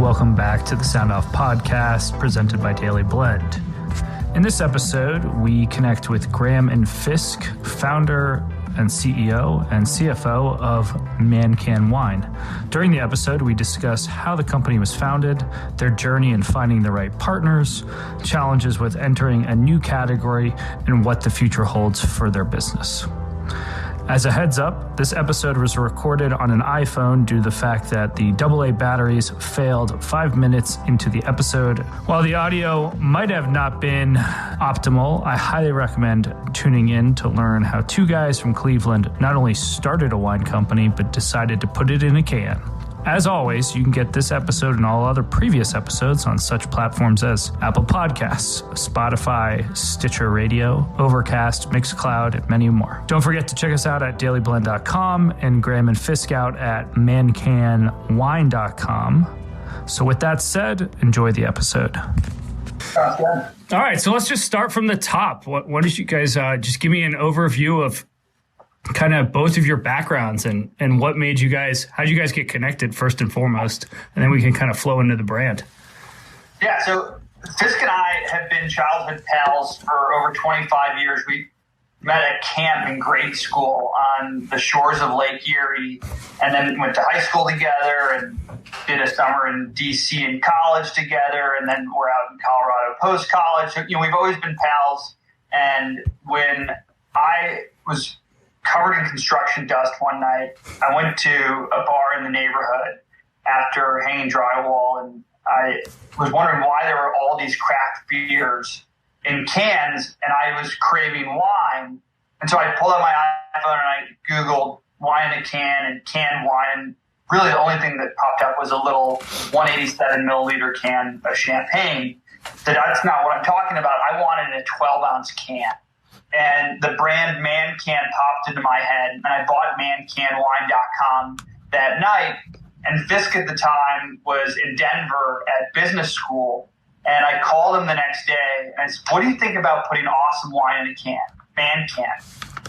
Welcome back to the Sound Off podcast presented by Dailey Blend. In this episode, we connect with Graham and Fisk, founder and CEO and CFO of Mancan Wine. During the episode, we discuss how the company was founded, their journey in finding the right partners, challenges with entering a new category, and what the future holds for their business. As a heads up, this episode was recorded on an iPhone due to the fact that the AA batteries failed 5 minutes into the episode. While the audio might have not been optimal, I highly recommend tuning in to learn how two guys from Cleveland not only started a wine company, but decided to put it in a can. As always, you can get this episode and all other previous episodes on such platforms as Apple Podcasts, Spotify, Stitcher Radio, Overcast, Mixcloud, and many more. Don't forget to check us out at daileyblend.com and Graham and Fisk out at mancanwine.com. So with that said, enjoy the episode. All right, so let's just start from the top. What did you guys just give me an overview of kind of both of your backgrounds and what made you guys, how did you guys get connected first and foremost? And then we can kind of flow into the brand. Yeah, so Fisk and I have been childhood pals for over 25 years. We met at camp in grade school on the shores of Lake Erie, and then went to high school together and did a summer in D.C. in college together, and then we're out in Colorado post-college. So, we've always been pals, and when I was covered in construction dust one night, I went to a bar in the neighborhood after hanging drywall, and I was wondering why there were all these craft beers in cans, and I was craving wine. And so I pulled out my iPhone and I Googled wine in a can and canned wine. And really the only thing that popped up was a little 187 milliliter can of champagne. So that's not what I'm talking about. I wanted a 12-ounce can. And the brand Mancan popped into my head, and I bought mancanwine.com that night. And Fisk at the time was in Denver at business school, and I called him the next day, and I said, what do you think about putting awesome wine in a can, Mancan?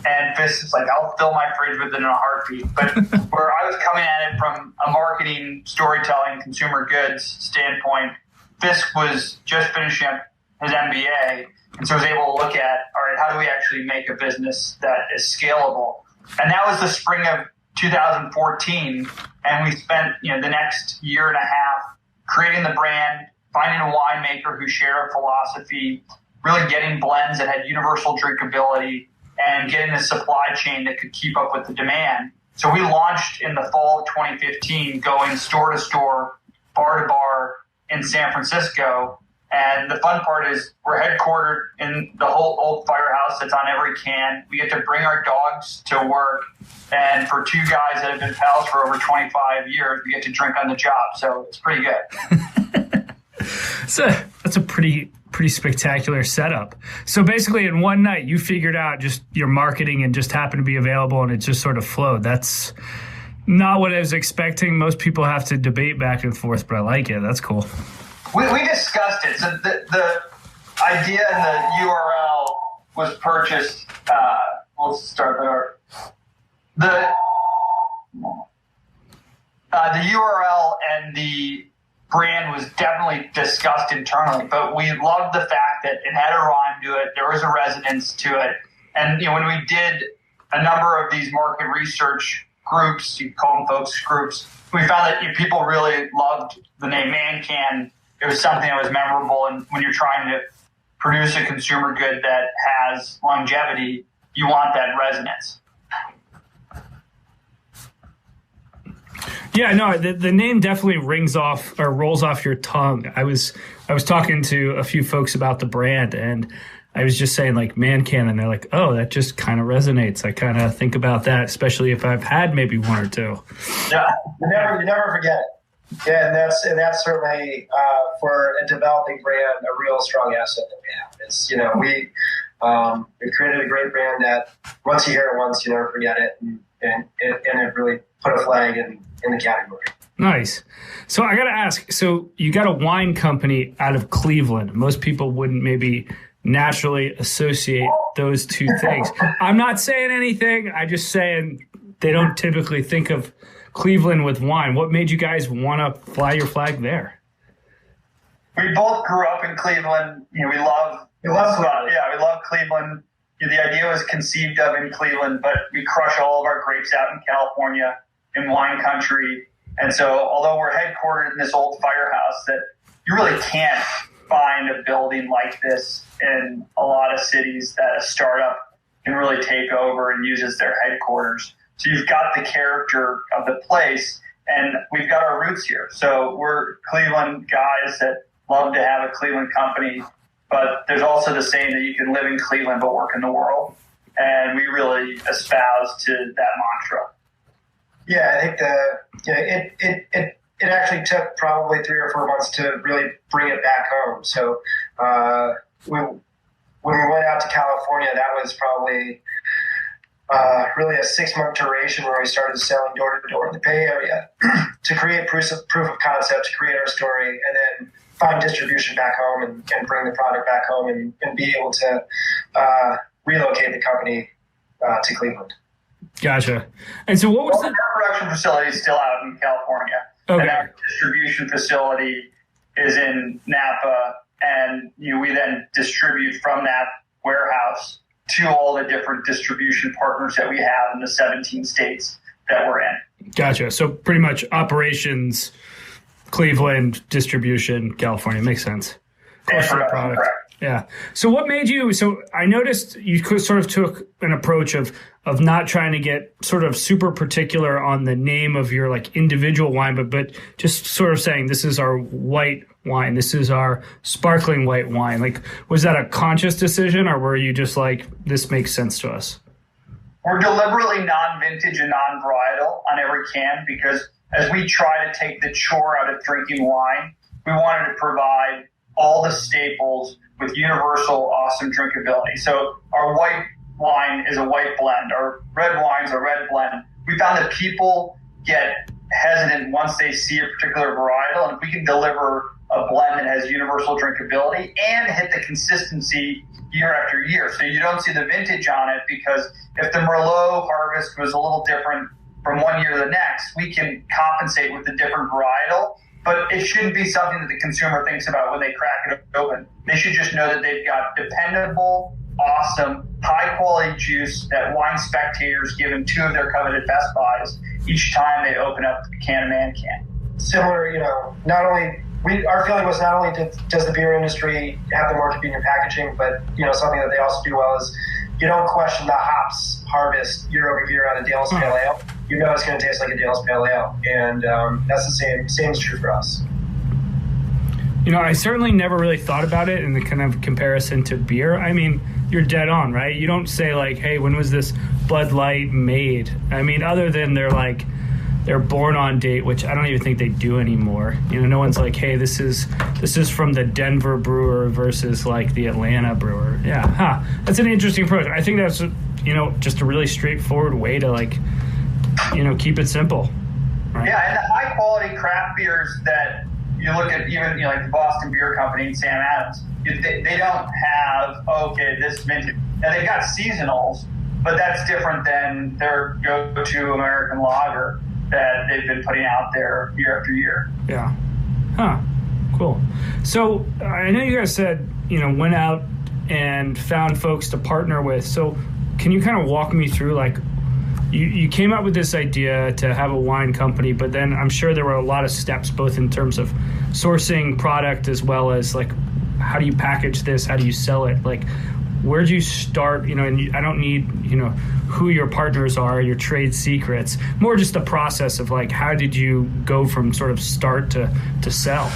And Fisk is like, I'll fill my fridge with it in a heartbeat. But where I was coming at it from a marketing, storytelling, consumer goods standpoint, Fisk was just finishing up his MBA, and so I was able to look at, all right, how do we actually make a business that is scalable? And that was the spring of 2014. And we spent, the next year and a half creating the brand, finding a winemaker who shared our philosophy, really getting blends that had universal drinkability, and getting a supply chain that could keep up with the demand. So we launched in the fall of 2015, going store to store, bar to bar in San Francisco. And the fun part is we're headquartered in the whole old firehouse that's on every can. We get to bring our dogs to work. And for two guys that have been pals for over 25 years, we get to drink on the job. So it's pretty good. So that's a pretty spectacular setup. So basically in one night, you figured out just your marketing and just happened to be available and it just sort of flowed. That's not what I was expecting. Most people have to debate back and forth, but I like it. That's cool. We discussed it. So the idea and the URL was purchased. We'll start there. The URL and the brand was definitely discussed internally, but we loved the fact that it had a rhyme to it. There was a resonance to it. And when we did a number of these market research groups, you call them focus groups, we found that people really loved the name Mancan. It was something that was memorable, and when you're trying to produce a consumer good that has longevity, you want that resonance. Yeah, no, the name definitely rings off or rolls off your tongue. I was talking to a few folks about the brand, and I was just saying like Mancan, and they're like, oh, that just kind of resonates. I kind of think about that, especially if I've had maybe one or two. Yeah, you never forget it. Yeah, and that's certainly for a developing brand a real strong asset that we have. It's we created a great brand that once you hear it once, you never forget it, and it really put a flag in the category. Nice. So I got to ask. So you got a wine company out of Cleveland. Most people wouldn't maybe naturally associate those two things. I'm not saying anything. I'm just saying they don't typically think of Cleveland with wine. What made you guys want to fly your flag there? we both grew up in Cleveland. We love Cleveland. Yeah, we love Cleveland. The idea was conceived of in Cleveland, but we crush all of our grapes out in California, in wine country. And so, although we're headquartered in this old firehouse, that you really can't find a building like this in a lot of cities that a startup can really take over and use as their headquarters. So you've got the character of the place, and we've got our roots here. So we're Cleveland guys that love to have a Cleveland company. But there's also the saying that you can live in Cleveland but work in the world. And we really espouse to that mantra. Yeah, I think it actually took probably 3 or 4 months to really bring it back home. So when we went out to California, that was probably really a 6-month duration where we started selling door to door in the Bay Area to create proof of concept, to create our story, and then find distribution back home and bring the product back home and be able to relocate the company to Cleveland. Gotcha. And so what was our production facility is still out in California. Okay. And our distribution facility is in Napa, and we then distribute from that warehouse to all the different distribution partners that we have in the 17 states that we're in. Gotcha. So pretty much operations, Cleveland, distribution, California. Makes sense. Product. Yeah. So what made you, so I noticed you sort of took an approach of not trying to get sort of super particular on the name of your like individual wine, but just sort of saying, this is our white wine, this is our sparkling white wine. Like, was that a conscious decision, or were you just like, this makes sense to us? We're deliberately non-vintage and non-varietal on every can because as we try to take the chore out of drinking wine, we wanted to provide all the staples with universal awesome drinkability. So our white wine is a white blend. Our red wine is a red blend. We found that people get hesitant once they see a particular varietal, and if we can deliver a blend that has universal drinkability and hit the consistency year after year. So you don't see the vintage on it, because if the Merlot harvest was a little different from one year to the next, we can compensate with a different varietal. But it shouldn't be something that the consumer thinks about when they crack it open. They should just know that they've got dependable, awesome, high-quality juice that wine spectators give in 2 of their coveted Best Buys each time they open up a can of Mancan. Similar, not only our feeling was not only does the beer industry have the more convenient packaging, but something that they also do well is you don't question the hops harvest year over year on a Dailey's Pale Ale. You know it's going to taste like a Dailey's Pale Ale, and that's the same is true for us. I certainly never really thought about it in the kind of comparison to beer. I mean, you're dead on, right? You don't say like, hey, when was this Bud Light made? I mean, other than they're born on date, which I don't even think they do anymore. No one's like, hey, this is from the Denver brewer versus like the Atlanta brewer. Yeah, that's an interesting approach. I think that's just a really straightforward way to like, keep it simple. Right? Yeah, and the high quality craft beers that you look at, even like the Boston Beer Company and Sam Adams, they don't have this vintage. Now they've got seasonals, but that's different than their go-to American lager that they've been putting out there year after year. Yeah. Cool. So I know you guys said, went out and found folks to partner with. So can you kind of walk me through, like, you came up with this idea to have a wine company, but then I'm sure there were a lot of steps, both in terms of sourcing product as well as like, how do you package this? How do you sell it? Like, where'd you start? And I don't need, who your partners are, your trade secrets, more just the process of like, how did you go from sort of start to sell?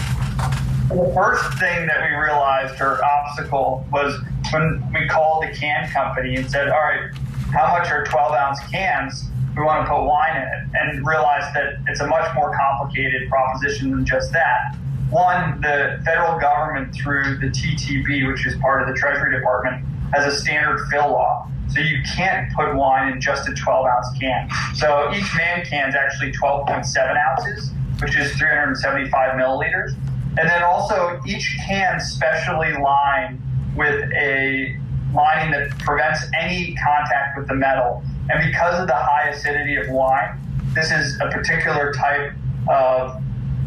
The first thing that we realized, or obstacle, was when we called the can company and said, all right, how much are 12-ounce cans? We want to put wine in it, and realized that it's a much more complicated proposition than just that. One, the federal government through the TTB, which is part of the Treasury Department, has a standard fill law. So you can't put wine in just a 12-ounce can. So each Mancan is actually 12.7 ounces, which is 375 milliliters. And then also each can specially lined with a lining that prevents any contact with the metal. And because of the high acidity of wine, this is a particular type of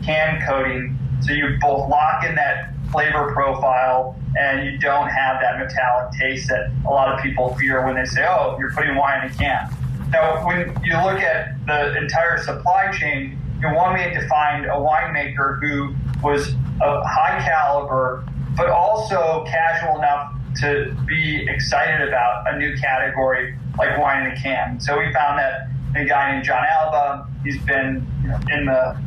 can coating. So you both lock in that flavor profile, and you don't have that metallic taste that a lot of people fear when they say, oh, you're putting wine in a can. Now, when you look at the entire supply chain, one way to find a winemaker who was of high caliber, but also casual enough to be excited about a new category like wine in a can. So we found that a guy named John Alba, he's been in the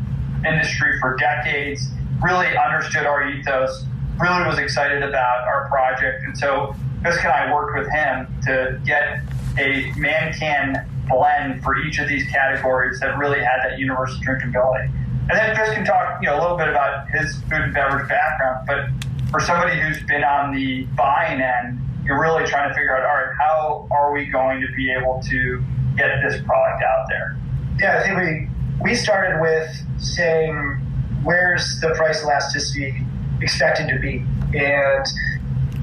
industry for decades, really understood our ethos, really was excited about our project. And so Fisk and I worked with him to get a Mancan blend for each of these categories that really had that universal drinkability. And then Fisk can talk a little bit about his food and beverage background, but for somebody who's been on the buying end, you're really trying to figure out, all right, how are we going to be able to get this product out there? Yeah, I think we started with saying, where's the price elasticity expected to be? And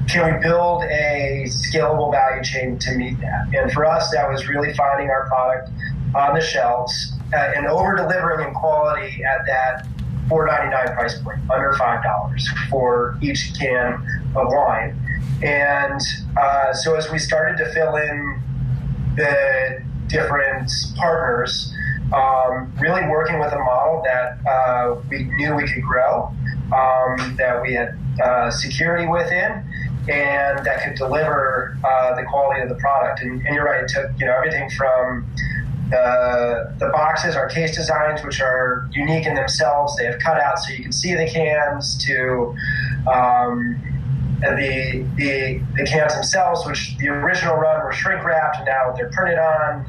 can we build a scalable value chain to meet that? And for us, that was really finding our product on the shelves and over-delivering in quality at that $4.99 price point, under $5 for each can of wine. And so as we started to fill in the different partners, really working with a model that we knew we could grow, that we had security within, and that could deliver the quality of the product. And you're right, it took everything from the boxes, our case designs, which are unique in themselves. They have cutouts so you can see the cans, to the cans themselves, which the original run were shrink wrapped, and now they're printed on.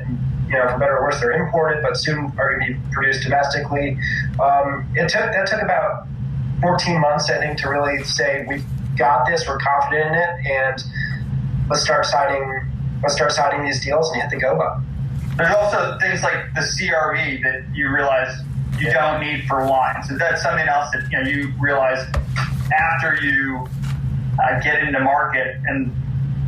And, for better or worse, they're imported, but soon are going to be produced domestically. That took about 14 months, I think, to really say we've got this, we're confident in it, and let's start signing these deals and hit the go button. There's also things like the CRV that you realize you don't need for wine. So that's something else that you realize after you get into market, and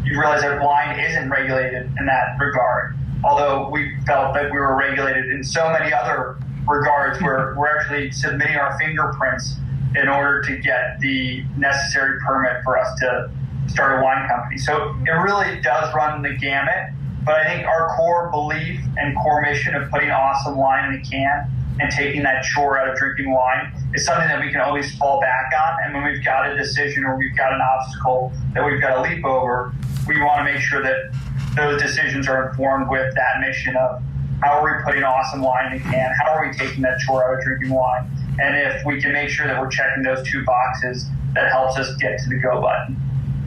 you realize that wine isn't regulated in that regard. Although we felt that we were regulated in so many other regards, where we're actually submitting our fingerprints in order to get the necessary permit for us to start a wine company. So it really does run the gamut. But I think our core belief and core mission of putting awesome wine in a can and taking that chore out of drinking wine is something that we can always fall back on. And when we've got a decision or we've got an obstacle that we've got to leap over, we want to make sure that those decisions are informed with that mission of how are we putting awesome wine in a can? How are we taking that chore out of drinking wine? And if we can make sure that we're checking those two boxes, that helps us get to the go button.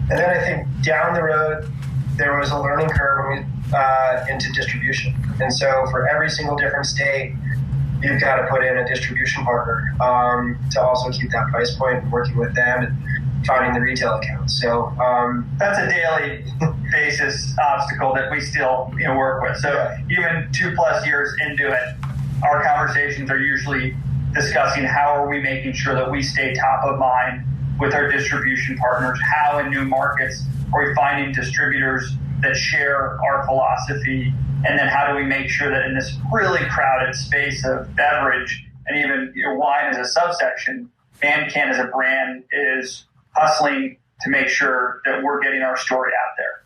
And then I think down the road, there was a learning curve when we into distribution. And so for every single different state, you've got to put in a distribution partner to also keep that price point and working with them and finding the retail accounts. So that's a daily basis obstacle that we still work with. So even 2+ years into it, our conversations are usually discussing how are we making sure that we stay top of mind with our distribution partners, how in new markets are we finding distributors that share our philosophy, and then how do we make sure that in this really crowded space of beverage and even wine as a subsection, Mancan as a brand is hustling to make sure that we're getting our story out there.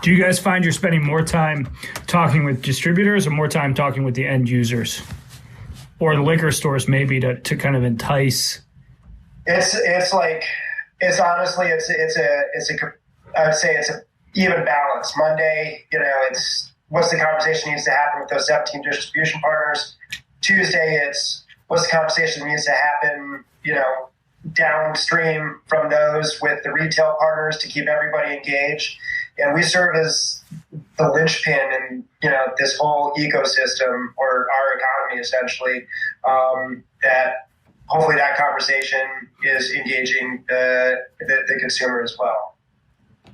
Do you guys find you're spending more time talking with distributors or more time talking with the end users or the liquor stores maybe to kind of entice? It's honestly I would say it's an even balance. Monday, it's what's the conversation needs to happen with those 17 distribution partners. Tuesday, it's what's the conversation that needs to happen, downstream from those with the retail partners to keep everybody engaged. And we serve as the linchpin in, this whole ecosystem, or our economy essentially, that hopefully that conversation is engaging the consumer as well.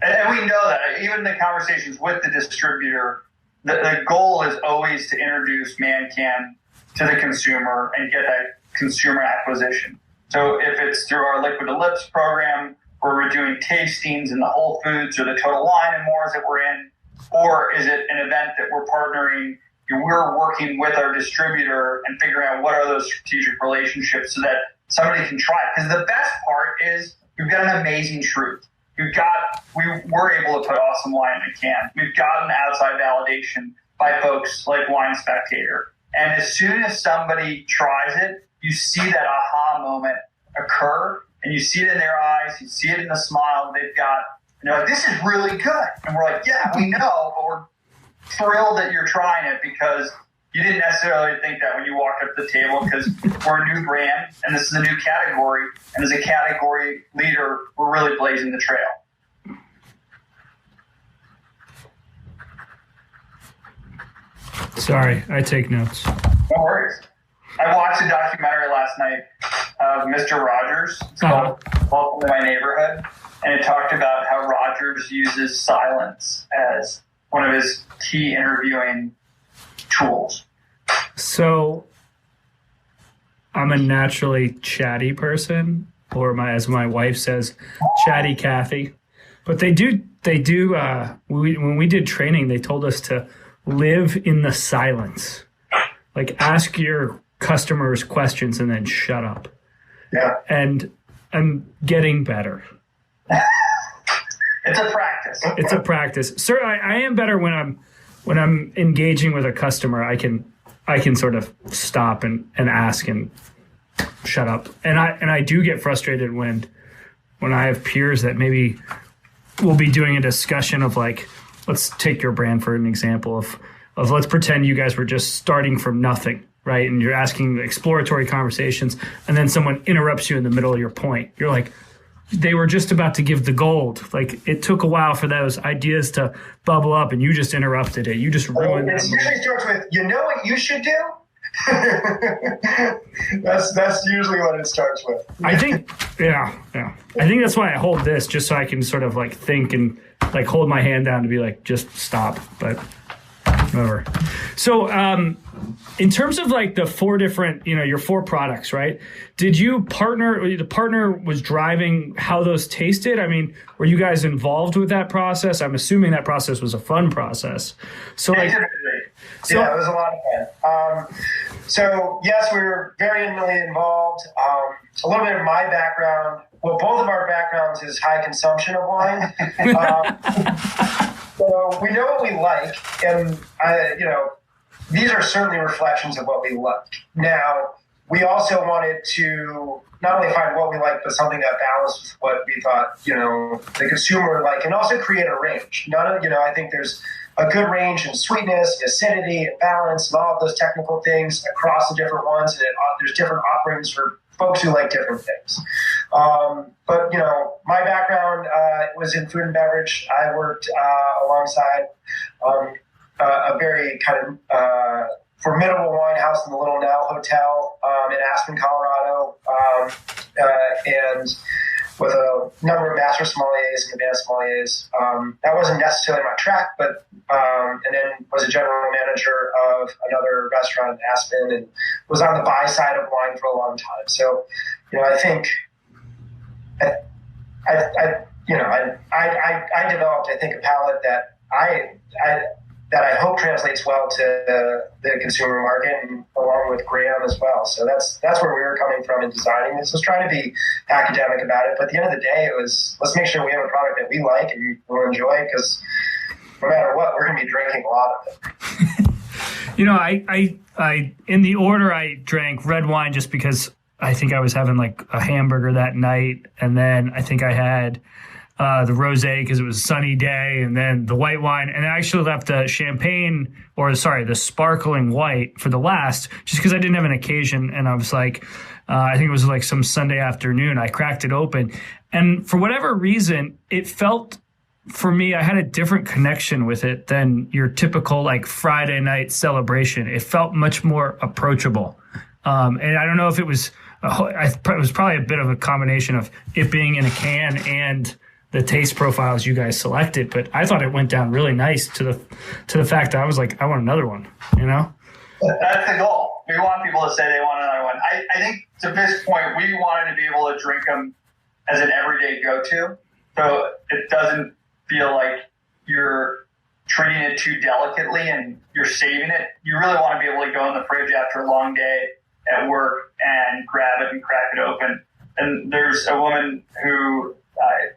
And we know that even the conversations with the distributor, the goal is always to introduce Mancan to the consumer and get that consumer acquisition. So if it's through our Liquid to Lips program, where we're doing tastings in the Whole Foods or the Total Wine and Mores that we're in, or is it an event that we're partnering, we're working with our distributor and figuring out what are those strategic relationships so that somebody can try it. Because the best part is we've got an amazing truth. We were able to put awesome wine in a can. We've gotten outside validation by folks like Wine Spectator. And as soon as somebody tries it, you see that aha moment occur, and you see it in their eyes, you see it in the smile they've got. This is really good. And we're like, yeah, we know, but we're thrilled that you're trying it because you didn't necessarily think that when you walked up to the table, because we're a new brand and this is a new category. And as a category leader, we're really blazing the trail. Sorry, I take notes. No worries. I watched a documentary last night of Mr. Rogers. It's called Welcome to My Neighborhood. And it talked about how Rogers uses silence as one of his key interviewing tools. So I'm a naturally chatty person, or as my wife says, chatty Kathy. But when we did training, they told us to live in the silence. Like, ask your customers questions and then shut up. Yeah. And I'm getting better. It's a practice. It's a practice. Sir, I am better when I'm engaging with a customer. I can sort of stop and ask and shut up. And I do get frustrated when I have peers that maybe will be doing a discussion of, like, let's take your brand for an example of let's pretend you guys were just starting from nothing, right? And you're asking exploratory conversations, and then someone interrupts you in the middle of your point. You're like, they were just about to give the gold. Like, it took a while for those ideas to bubble up, and you just interrupted it. You just ruined it. It usually starts with, you know what you should do? That's usually what it starts with. I think, yeah. I think that's why I hold this, just so I can sort of like think and like hold my hand down to be like, just stop. But whatever. So, in terms of like the four different, your four products, right? Did you the partner was driving how those tasted? I mean, were you guys involved with that process? I'm assuming that process was a fun process. So like, yeah, it was a lot of fun. So yes, we were very intimately involved. A little bit of my background. Well, both of our backgrounds is high consumption of wine. So we know what we like, and these are certainly reflections of what we like. Now, we also wanted to not only find what we like, but something that balanced with what we thought, the consumer would like, and also create a range. I think there's a good range in sweetness, acidity, and balance, and all of those technical things across the different ones. And there's different offerings for folks who like different things. But my background was in food and beverage. I worked alongside a very kind of formidable wine house in the Little Nell Hotel in Aspen, Colorado, and with a number of master sommeliers and advanced sommeliers. That wasn't necessarily my track, but and then was a general manager of another restaurant in Aspen and was on the buy side of wine for a long time. So, I think I developed, a palate that I hope translates well to the consumer market, and along with Graham as well. So that's where we were coming from in designing this. Was trying to be academic about it, but at the end of the day, it was, let's make sure we have a product that we like and we'll enjoy, because no matter what, we're going to be drinking a lot of it. I in the order I drank red wine just because I think I was having like a hamburger that night, and then I think I had the rosé because it was a sunny day, and then the white wine, and I actually left the the sparkling white for the last, just because I didn't have an occasion, and I was like, I think it was like some Sunday afternoon, I cracked it open, and for whatever reason, it felt, for me, I had a different connection with it than your typical like Friday night celebration. It felt much more approachable, and I don't know if it was, it was probably a bit of a combination of it being in a can and the taste profiles you guys selected, but I thought it went down really nice to the fact that I was like, I want another one, That's the goal. We want people to say they want another one. I think to this point, we wanted to be able to drink them as an everyday go-to, so it doesn't feel like you're treating it too delicately and you're saving it. You really want to be able to go in the fridge after a long day at work and grab it and crack it open. And there's a woman who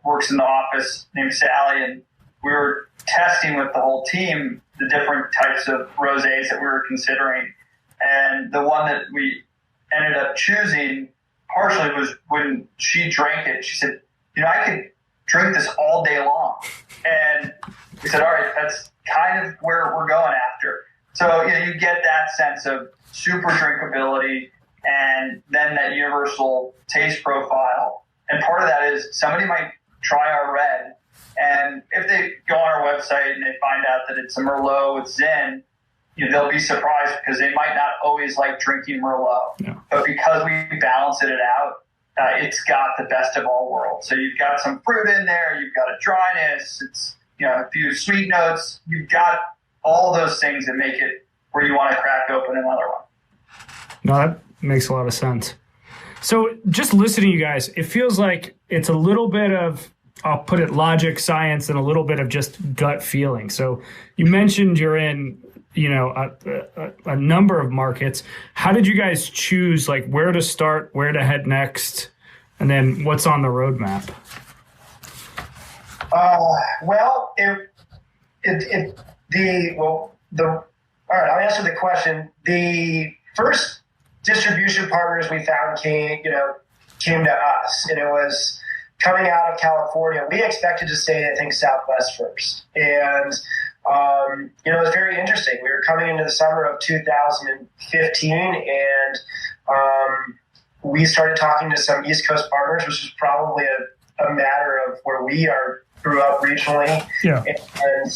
works in the office named Sally, and we were testing with the whole team the different types of rosés that we were considering. And the one that we ended up choosing partially was when she drank it, she said, I could drink this all day long. And we said, all right, that's kind of where we're going after. So, you get that sense of super drinkability and then that universal taste profile. And part of that is somebody might try our red, and if they go on our website and they find out that it's a Merlot with Zin, they'll be surprised because they might not always like drinking Merlot. Yeah. But because we balance it out, it's got the best of all worlds. So you've got some fruit in there, you've got a dryness, it's a few sweet notes, you've got all those things that make it where you want to crack open another one. No, that makes a lot of sense. So just listening to you guys, it feels like it's a little bit of, I'll put it, logic, science, and a little bit of just gut feeling. So you mentioned you're in, a number of markets. How did you guys choose, where to start, where to head next, and then what's on the roadmap? All right, I'll answer the question. The first distribution partners we found came to us, and it was coming out of California. We expected to stay, I think, Southwest first. And, it was very interesting. We were coming into the summer of 2015, and we started talking to some East Coast partners, which was probably a matter of where we grew up regionally, yeah. and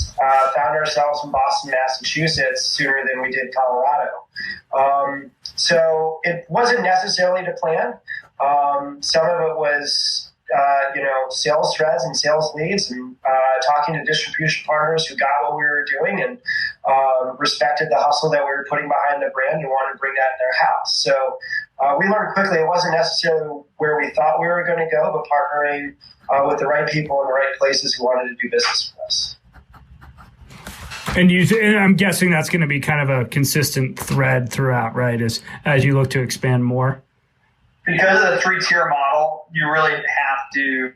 found ourselves in Boston, Massachusetts sooner than we did Colorado. So it wasn't necessarily the plan. Some of it was, sales threads and sales leads, and talking to distribution partners who got what we were doing and respected the hustle that we were putting behind the brand and wanted to bring that in their house. So we learned quickly it wasn't necessarily where we thought we were going to go, but partnering with the right people in the right places who wanted to do business with us. And I'm guessing that's going to be kind of a consistent thread throughout, right, as you look to expand more? Because of the 3-tier model, you really have to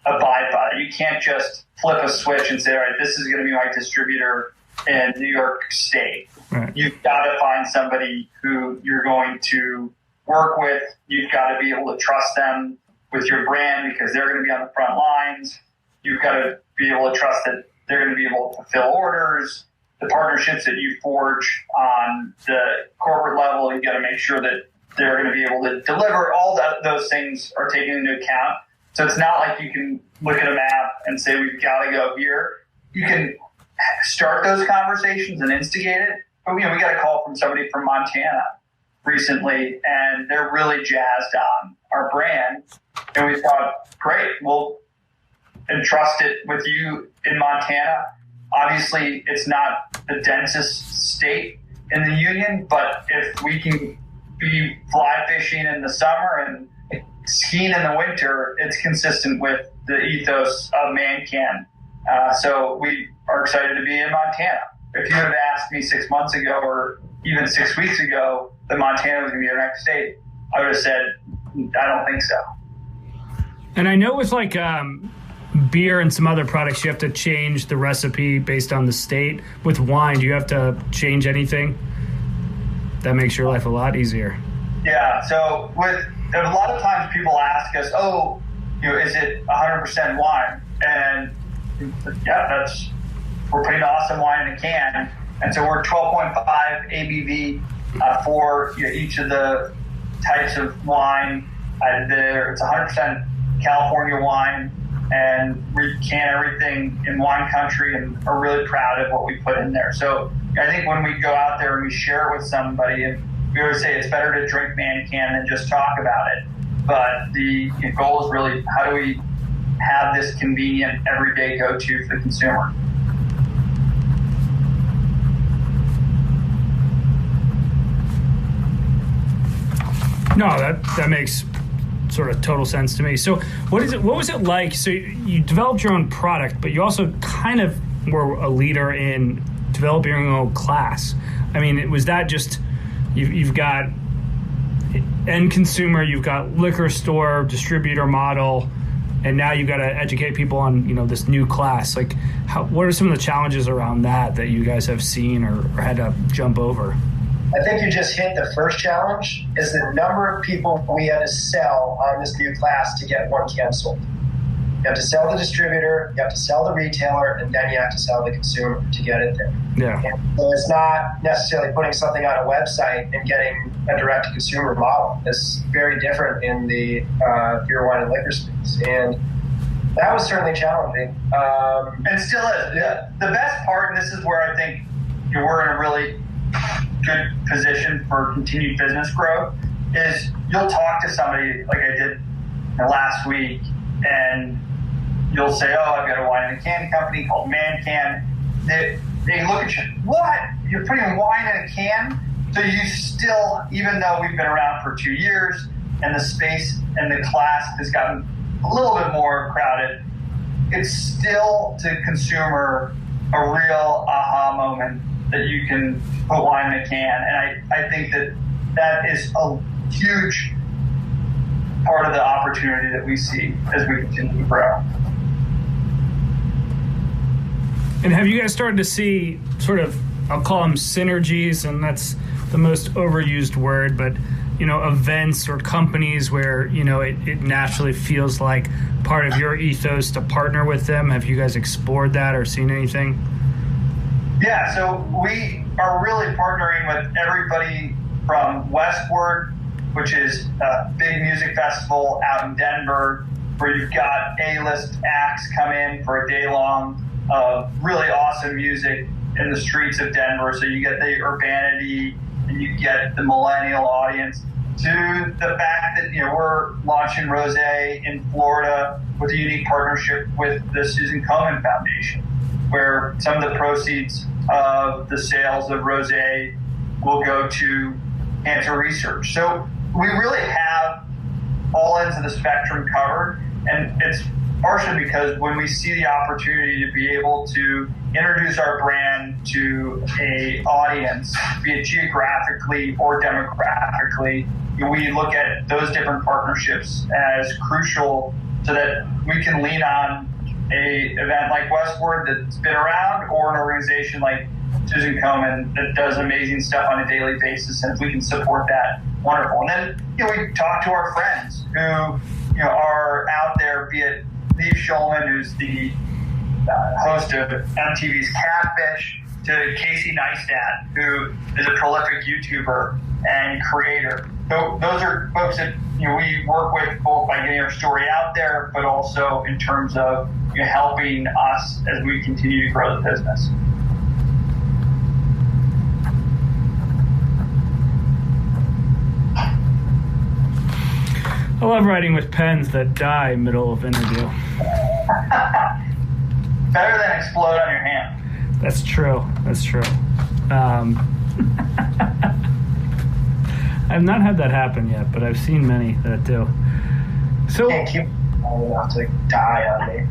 abide by it. You can't just flip a switch and say, all right, this is going to be my distributor in New York State. Right. You've got to find somebody who you're going to work with. You've got to be able to trust them with your brand because they're going to be on the front lines. You've got to be able to trust that they're going to be able to fulfill orders. The partnerships that you forge on the corporate level, you've got to make sure that they're going to be able to deliver. All those things are taken into account. So it's not like you can look at a map and say, we've got to go here. You can start those conversations and instigate it. But, we got a call from somebody from Montana recently, and they're really jazzed on our brand. And we thought, great, we'll entrust it with you in Montana. Obviously, it's not the densest state in the union, but if we can be fly fishing in the summer and skiing in the winter, it's consistent with the ethos of Mancan. So we are excited to be in Montana. If you would have asked me 6 months ago or even 6 weeks ago that Montana was going to be our next state, I would have said, I don't think so. And I know with beer and some other products, you have to change the recipe based on the state. With wine, do you have to change anything? That makes your life a lot easier. Yeah. So a lot of times people ask us, is it 100% wine? And yeah, we're putting awesome wine in a can. And so we're 12.5 ABV for each of the types of wine. It's 100% California wine, and we can everything in wine country and are really proud of what we put in there. So I think when we go out there and we share it with somebody, and we always say it's better to drink Mancan than just talk about it. But the goal is really, how do we have this convenient everyday go-to for the consumer? No, that makes sort of total sense to me. So what was it like? So you developed your own product, but you also kind of were a leader in developing your own class. I mean, was that just, you've got end consumer, you've got liquor store, distributor model, and now you've got to educate people on, this new class. Like, what are some of the challenges around that you guys have seen or had to jump over? I think you just hit the first challenge, is the number of people we had to sell on this new class to get one can sold. You have to sell the distributor, you have to sell the retailer, and then you have to sell the consumer to get it there. Yeah. And so it's not necessarily putting something on a website and getting a direct-to-consumer model. It's very different in the beer, wine, and liquor space. And that was certainly challenging. And still is. Yeah. The best part, and this is where I think we're in a really good position for continued business growth, is you'll talk to somebody like I did last week, and you'll say, oh, I've got a wine in a can company called Mancan. They look at you, what? You're putting wine in a can? So you still, even though we've been around for 2 years and the space and the class has gotten a little bit more crowded, it's still to consumer a real aha moment that you can put wine in a can. And I think that is a huge part of the opportunity that we see as we continue to grow. And have you guys started to see sort of, I'll call them synergies, and that's the most overused word, but events or companies where it naturally feels like part of your ethos to partner with them? Have you guys explored that or seen anything? Yeah, so we are really partnering with everybody from Westward, which is a big music festival out in Denver, where you've got A-list acts come in for a day long of really awesome music in the streets of Denver. So you get the urbanity and you get the millennial audience, to the fact that we're launching rosé in Florida with a unique partnership with the Susan Komen Foundation, where some of the proceeds of the sales of rosé will go to cancer research. So we really have all ends of the spectrum covered, and it's partially because when we see the opportunity to be able to introduce our brand to a audience, be it geographically or demographically, we look at those different partnerships as crucial so that we can lean on a event like Westward that's been around, or an organization like Susan Komen that does amazing stuff on a daily basis, and if we can support that, wonderful. And then we talk to our friends who are out there, be it Steve Schulman, who's the host of MTV's Catfish, to Casey Neistat, who is a prolific YouTuber and creator. So those are folks that we work with, both by getting our story out there, but also in terms of helping us as we continue to grow the business. I love writing with pens that die middle of interview. Better than explode on your hand. That's true. I've not had that happen yet, but I've seen many that do. So can't keep enough to die on me.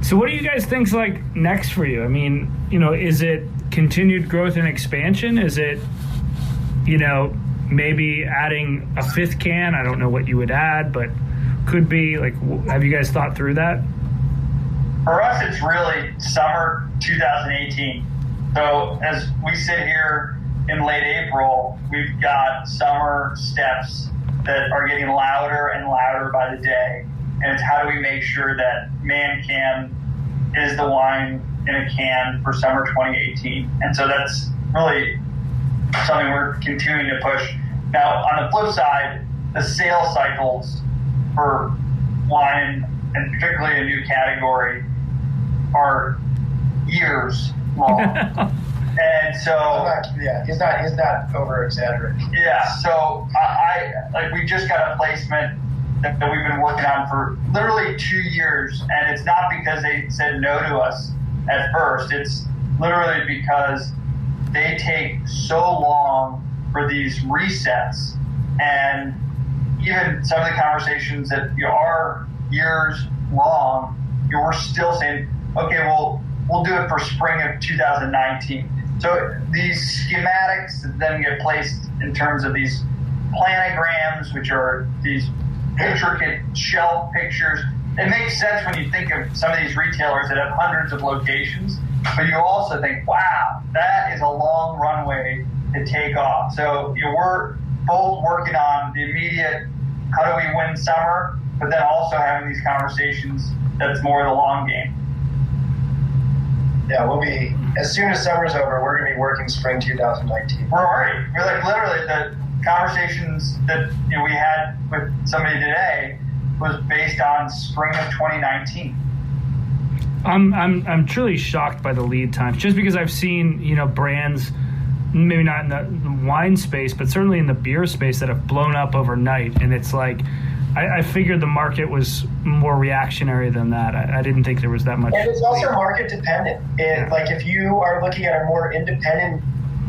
So what do you guys think's like next for you? I mean, is it continued growth and expansion? Is it, maybe adding a fifth can? I don't know what you would add, but could be like, have you guys thought through that? For us, it's really summer 2018. So as we sit here in late April, we've got summer steps that are getting louder and louder by the day. And it's how do we make sure that Mancan is the wine in a can for summer 2018. And so that's really something we're continuing to push. Now, on the flip side, the sales cycles for wine, and particularly a new category, are years long. And so, he's not over exaggerating. Yeah. So we just got a placement that we've been working on for literally 2 years, and it's not because they said no to us at first. It's literally because they take so long for these resets, and even some of the conversations that are years long, we're still saying, okay, well, we'll do it for spring of 2019. So these schematics then get placed in terms of these planograms, which are these intricate shelf pictures. It makes sense when you think of some of these retailers that have hundreds of locations, but you also think, wow, that is a long runway to take off. So we're both working on the immediate, how do we win summer, but then also having these conversations that's more the long game. Yeah, we'll be, as soon as summer's over, we're going to be working spring 2019. We're like literally the conversations that we had with somebody today was based on spring of 2019. I'm truly shocked by the lead times, just because I've seen brands, maybe not in the wine space, but certainly in the beer space, that have blown up overnight, and it's like I figured the market was more reactionary than that. I didn't think there was that much. And it's also market dependent. Like if you are looking at a more independent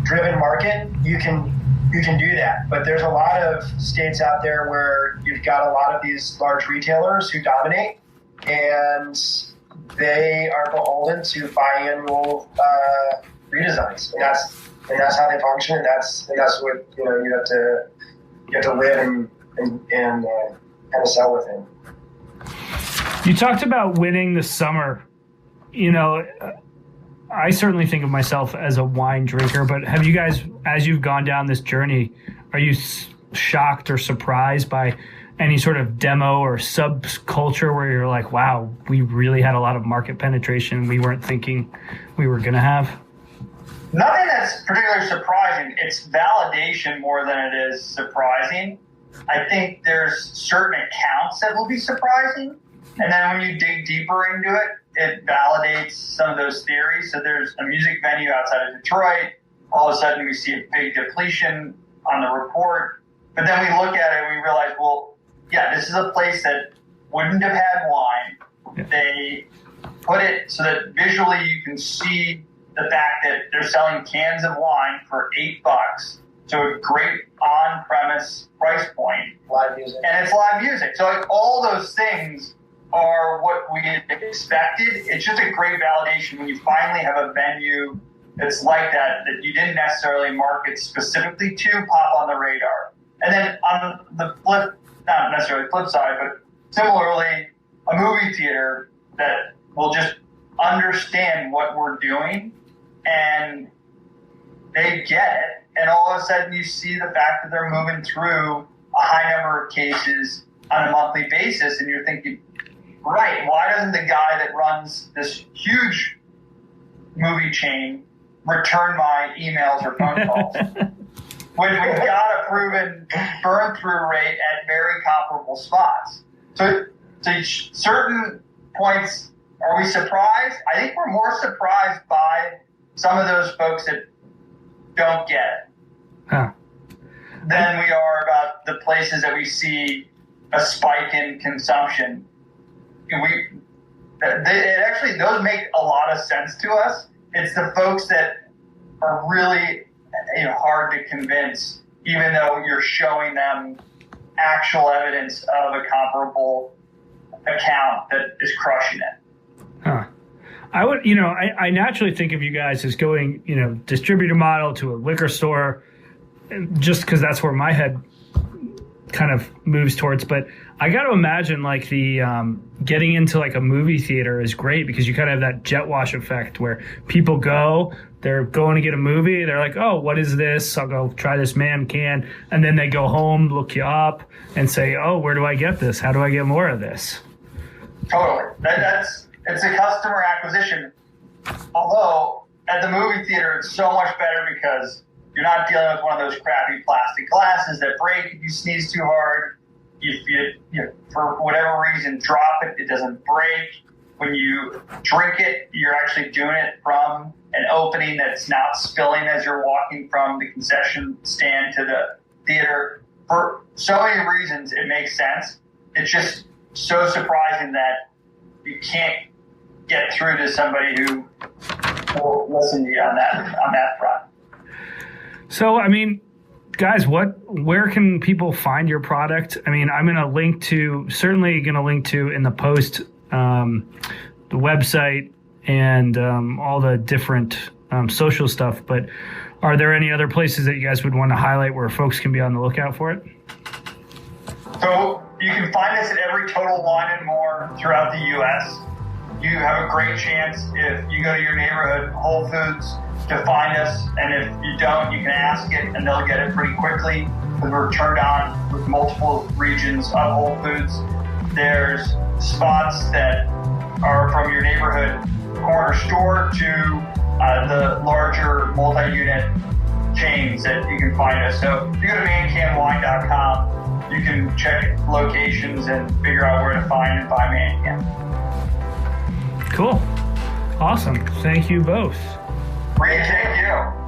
driven market, you can do that. But there's a lot of states out there where you've got a lot of these large retailers who dominate, and they are beholden to biannual redesigns, and that's how they function, and that's what you have to live and kind of sell within. You talked about winning the summer. I certainly think of myself as a wine drinker, but have you guys, as you've gone down this journey, are you shocked or surprised by any sort of demo or subculture where you're like, wow, we really had a lot of market penetration we weren't thinking we were going to have? Nothing that's particularly surprising. It's validation more than it is surprising. I think there's certain accounts that will be surprising. And then when you dig deeper into it, it validates some of those theories. So there's a music venue outside of Detroit. All of a sudden we see a big depletion on the report. But then we look at it and we realize, well, yeah, this is a place that wouldn't have had wine. Yeah. They put it so that visually you can see the fact that they're selling cans of wine for $8. So a great on-premise price point. Live music. And it's live music. So like all those things are what we expected. It's just a great validation when you finally have a venue that's like that you didn't necessarily market specifically to, pop on the radar. And then on the flip, not necessarily flip side, but similarly, a movie theater that will just understand what we're doing, and they get it. And all of a sudden you see the fact that they're moving through a high number of cases on a monthly basis, and you're thinking, right, why doesn't the guy that runs this huge movie chain return my emails or phone calls? When we've got a proven burn-through rate at very comparable spots. So to certain points, are we surprised? I think we're more surprised by some of those folks that don't get it than we are about the places that we see a spike in consumption. Those make a lot of sense to us. It's the folks that are really hard to convince, even though you're showing them actual evidence of a comparable account that is crushing it. I would, I naturally think of you guys as going, distributor model to a liquor store, just because that's where my head kind of moves towards. But I got to imagine like the getting into like a movie theater is great, because you kind of have that jet wash effect where people go, they're going to get a movie, they're like, oh, what is this? I'll go try this can. And then they go home, look you up, and say, oh, where do I get this? How do I get more of this? Totally. It's a customer acquisition. Although at the movie theater, it's so much better because you're not dealing with one of those crappy plastic glasses that break if you sneeze too hard. If you for whatever reason, drop it, it doesn't break. When you drink it, you're actually doing it from an opening that's not spilling as you're walking from the concession stand to the theater. For so many reasons, it makes sense. It's just so surprising that you can't get through to somebody who will listen to you on that front. So, I mean, guys, where can people find your product? I mean, I'm going to link to in the post, the website and all the different social stuff. But are there any other places that you guys would want to highlight where folks can be on the lookout for it? So you can find us at every Total Wine and More throughout the U.S. You have a great chance if you go to your neighborhood Whole Foods to find us, and if you don't, you can ask it and they'll get it pretty quickly because we're turned on with multiple regions of Whole Foods. There's spots that are from your neighborhood corner store to the larger multi-unit chains that you can find us. So if you go to mancanwine.com, you can check locations and figure out where to find and buy Mancan. Cool. Awesome. Thank you both. Great. Thank you.